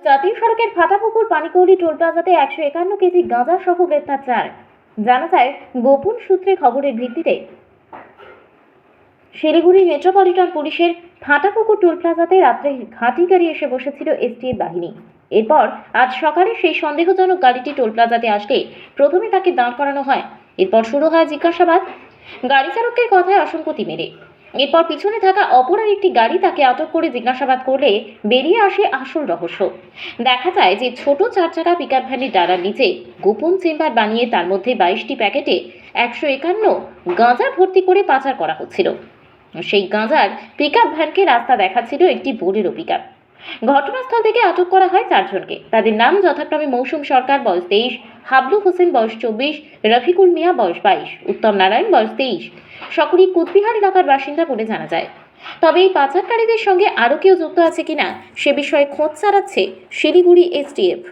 জাতীয় সড়কের Phatapukur পানিকৌড়ি toll প্লাজাতে 151 KG গাঁজা সহ গ্রেপ্তার 4। জানা যায়, গোপন সূত্রে খবরের ভিত্তিতে শিলিগুড়ি মেট্রোপলিটন পুলিশের ফাটাপুকুর টোল প্লাজাতে রাত্রে ঘাঁটি গাড়ি এসে বসেছিল এসটিএফ বাহিনী। এরপর আজ সকালে সেই সন্দেহজনক গাড়িটি টোল প্লাজাতে আসলে প্রথমে তাকে দাঁড় করানো হয়। এরপর শুরু হয় জিজ্ঞাসাবাদ। গাড়ি চালকের কথায় অসংগতি মেলে এরপর পিছনে থাকা অপর একটি গাড়ি তাকে আটক করে জিজ্ঞাসাবাদ করলে বেরিয়ে আসে আসল রহস্য। দেখা যায় যে ছোট 4 চাকা পিকআপ ভ্যানের ডালার নিচে গোপন চেম্বার বানিয়ে তার মধ্যে 22টি প্যাকেটে 151 গাঁজা ভর্তি করে পাচার করা হচ্ছিল। সেই গাঁজার পিকআপ ভ্যানকে রাস্তা দেখাচ্ছিল একটি বোলেরো পিকআপ। ঘটনাস্থল থেকে আটক করা হয় 4 জনকে। তাদের নাম যথাক্রমে মৌসুম সরকার বয়স 23, হাবলু হোসেন বয়স 24, রফিকুল মিয়া বয়স 22, উত্তম নারায়ণ বয়স 23। সকলেই কুচবিহার এলাকার বাসিন্দা বলে জানা যায়। তবে এই পাচারকারীদের সঙ্গে আরও কেউ যুক্ত আছে কিনা সে বিষয়ে খোঁজ চালাচ্ছে শিলিগুড়ি এসটিএফ।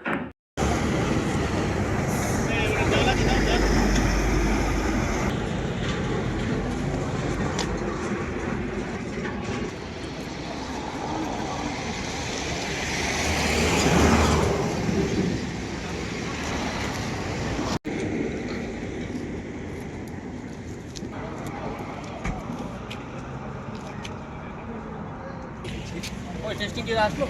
ওই টেস্টিং কি আসলো?